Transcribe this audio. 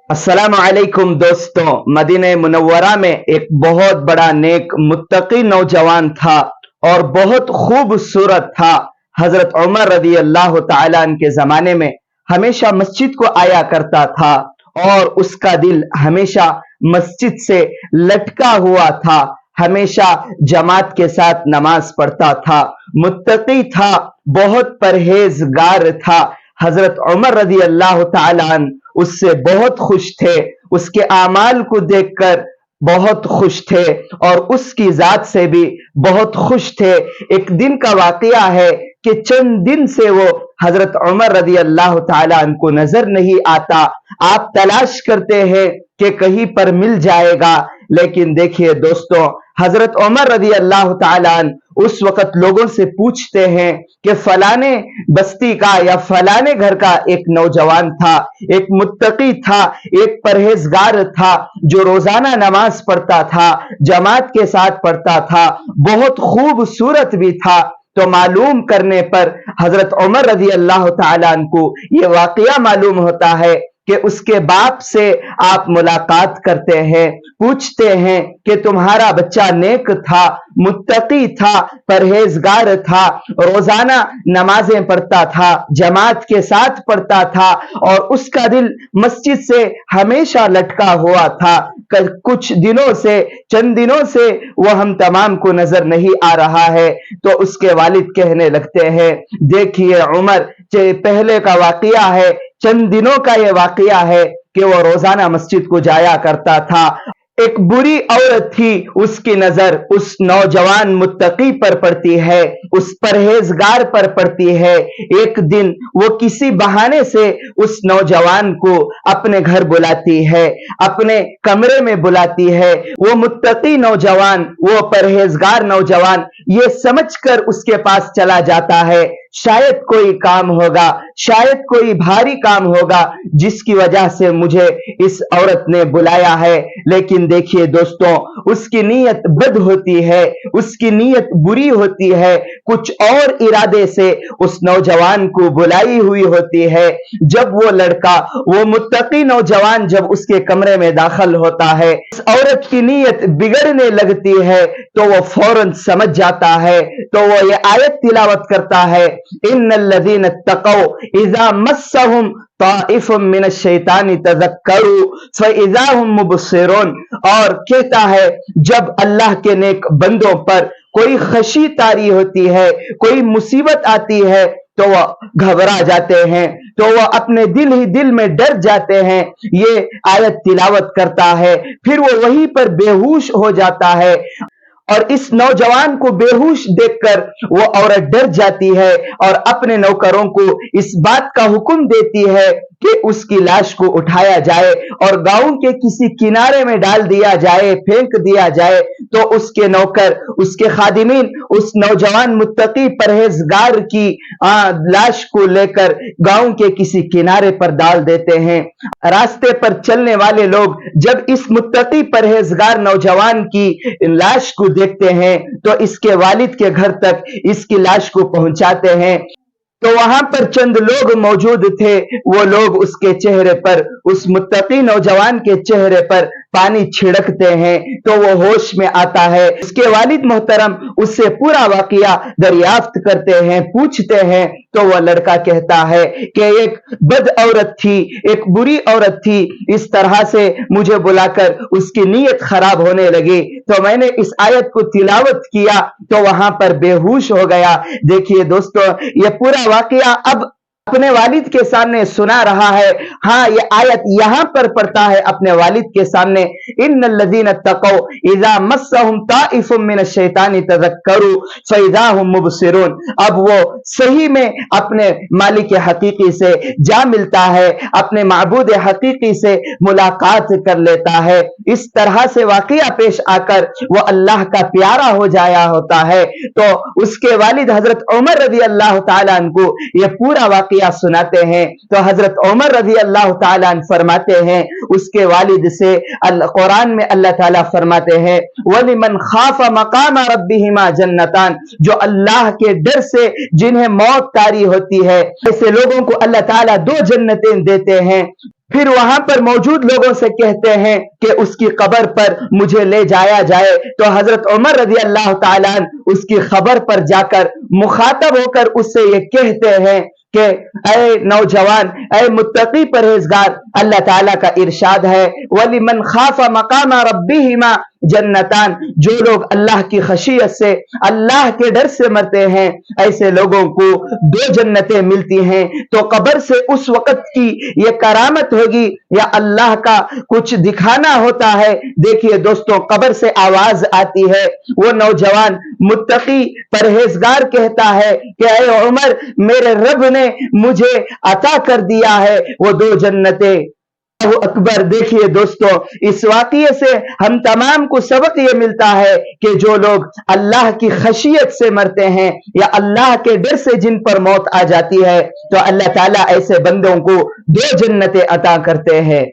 अस्सलाम वालेकुम दोस्तों। मदीने मुनव्वरा में एक बहुत बड़ा नेक मुत्तकी नौजवान था और बहुत खूबसूरत था। हजरत उमर रदी अल्लाह तआला अन्हु के जमाने में हमेशा मस्जिद को आया करता था और उसका दिल हमेशा मस्जिद से लटका हुआ था। हमेशा जमात के साथ नमाज पढ़ता था, मुत्तकी था, बहुत परहेजगार था। हजरत उमर रदी अल्लाह तआला अन्हु उससे बहुत खुश थे, उसके आमाल को देखकर बहुत खुश थे और उसकी जात से भी बहुत खुश थे। एक दिन का वाकया है कि चंद दिन से वो हजरत उमर रदी अल्लाह तआला अन्हु को नजर नहीं आता। आप तलाश करते हैं कि कहीं पर मिल जाएगा, लेकिन देखिए दोस्तों, हजरत उमर रदी अल्लाह तआला अन्हु उस वक्त लोगों से पूछते हैं कि फलाने बस्ती का या फलाने घर का एक नौजवान था, एक मुत्तकी था, एक परहेजगार था, जो रोजाना नमाज पढ़ता था, जमात के साथ पढ़ता था, बहुत खूबसूरत भी था। तो मालूम करने पर हजरत उमर रदी अल्लाह तआला अन्हु को यह वाकया मालूम होता है कि उसके बाप से आप मुलाकात करते हैं, पूछते हैं कि तुम्हारा बच्चा नेक था, मुत्तकी था, परहेजगार था, रोजाना नमाजें पढ़ता था, जमात के साथ पढ़ता था और उसका दिल मस्जिद से हमेशा लटका हुआ था। कुछ दिनों से, चंद दिनों से वो हम तमाम को नजर नहीं आ रहा है। तो उसके वालिद कहने लगते हैं, देखिए उमर, पहले का वाकया है, चंद दिनों का यह वाकया है कि वो रोजाना मस्जिद को जाया करता था। एक बुरी औरत थी, उसकी नजर उस नौजवान मुत्तकी पर पड़ती है, उस परहेजगार पर पड़ती है। एक दिन वो किसी बहाने से उस नौजवान को अपने घर बुलाती है, अपने कमरे में बुलाती है। वो मुत्तकी नौजवान, वो परहेजगार नौजवान ये समझकर उसके पास चला जाता है, शायद कोई काम होगा, शायद कोई भारी काम होगा जिसकी वजह से मुझे इस औरत ने बुलाया है। लेकिन देखिए दोस्तों, उसकी नीयत बद होती है, उसकी नीयत बुरी होती है, कुछ और इरादे से उस नौजवान को बुलाई हुई होती है। जब वो लड़का, वो मुत्तकी नौजवान जब उसके कमरे में दाखिल होता है, उस औरत की नीयत बिगड़ने लगती है तो वो फौरन समझ जाता है। तो वो ये आयत तिलावत करता है, इन्नल्लज़ीना तक़ौ इज़ा मस्सहुम ताइफुम मिनश शैतानी तज़क्करू फ़इज़ा हुम मुबसिरून। और कहता है, जब अल्लाह के नेक बंदों पर कोई खशी तारी होती है, कोई मुसीबत आती है तो वह घबरा जाते हैं, तो वह अपने दिल ही दिल में डर जाते हैं। ये आयत तिलावत करता है, फिर वो वहीं पर बेहोश हो जाता है और इस नौजवान को बेहोश देखकर वो औरत डर जाती है और अपने नौकरों को इस बात का हुक्म देती है कि उसकी लाश को उठाया जाए और गांव के किसी किनारे में डाल दिया जाए, फेंक दिया जाए। तो उसके नौकर, उसके खादिमीन उस नौजवान मुत्तकी परहेजगार की लाश को लेकर गांव के किसी किनारे पर डाल देते हैं। रास्ते पर चलने वाले लोग जब इस मुत्तकी परहेजगार नौजवान की लाश को देखते हैं तो इसके वालिद के घर तक इसकी लाश को पहुंचाते हैं। तो वहां पर चंद लोग मौजूद थे, वो लोग उसके चेहरे पर, उस मुत्तकी नौजवान के चेहरे पर पानी छिड़कते हैं तो वो होश में आता है। उसके वालिद मोहतरम उससे पूरा वाकया दरियाफ्त करते हैं, पूछते हैं तो वह लड़का कहता है कि एक बद औरत थी, एक बुरी औरत थी, इस तरह से मुझे बुलाकर उसकी नीयत खराब होने लगी, तो मैंने इस आयत को तिलावत किया तो वहां पर बेहोश हो गया। देखिए दोस्तों, ये पूरा वाकया अब अपने वालिद के सामने सुना रहा है। हाँ, ये आयत यहां पर पढ़ता है अपने वालिद के सामने, इन्नल्लज़ीना तक़ौ इज़ा मस्सहुम ताइफुम मिनश शैतानी तज़क्करू फ़इज़ा हुम मुबसिरून। अब वो सही में अपने मालिक हकीकी से जा मिलता है, अपने माबूद हकीकी से मुलाकात कर लेता है। इस तरह से वाकया पेश आकर वो अल्लाह का प्यारा हो जाया होता है। तो उसके वालिद हजरत उमर रज़ी अल्लाह तआला अन्हु को यह पूरा वाकया वाकया सुनाते हैं तो हजरत उमर रजी अल्लाह ताला अन्हु फरमाते हैं, उसके वालिद से कुरान में अल्लाह ताला फरमाते हैं, वलिमन खाफा मकाम रब्बिहिमा जन्नतान, जो अल्लाह के डर से जिन्हें मौत तारी होती है ऐसे लोगों को अल्लाह ताला 2 जन्नतें देते हैं। फिर वहां पर मौजूद लोगों से कहते हैं कि उसकी कब्र पर मुझे ले जाया जाए, तो हजरत उमर रजी अल्लाह ताला अन्हु उसकी खबर पर जाकर मुखातब होकर उससे ये कहते हैं कि ऐ नौजवान, ऐ मुत्तकी परहेजगार, अल्लाह ताला का इरशाद है, वलिमन खाफा मकाम रब्बिहिमा जन्नतान, जो लोग अल्लाह की खशियत से, अल्लाह के डर से मरते हैं ऐसे लोगों को 2 जन्नतें मिलती हैं। तो कब्र से उस वक्त की ये करामत होगी या अल्लाह का कुछ दिखाना होता है। देखिए दोस्तों, कब्र से आवाज आती है, वो नौजवान मुत्तकी परहेजगार कहता है कि ऐ उमर, मेरे रब ने मुझे अता कर दिया है वो 2 जन्नतें। अल्लाहु अकबर। देखिए दोस्तों, इस वाक़ये से हम तमाम को सबक ये मिलता है कि जो लोग अल्लाह की खशियत से मरते हैं या अल्लाह के डर से जिन पर मौत आ जाती है तो अल्लाह ताला ऐसे बंदों को 2 जन्नतें अता करते हैं।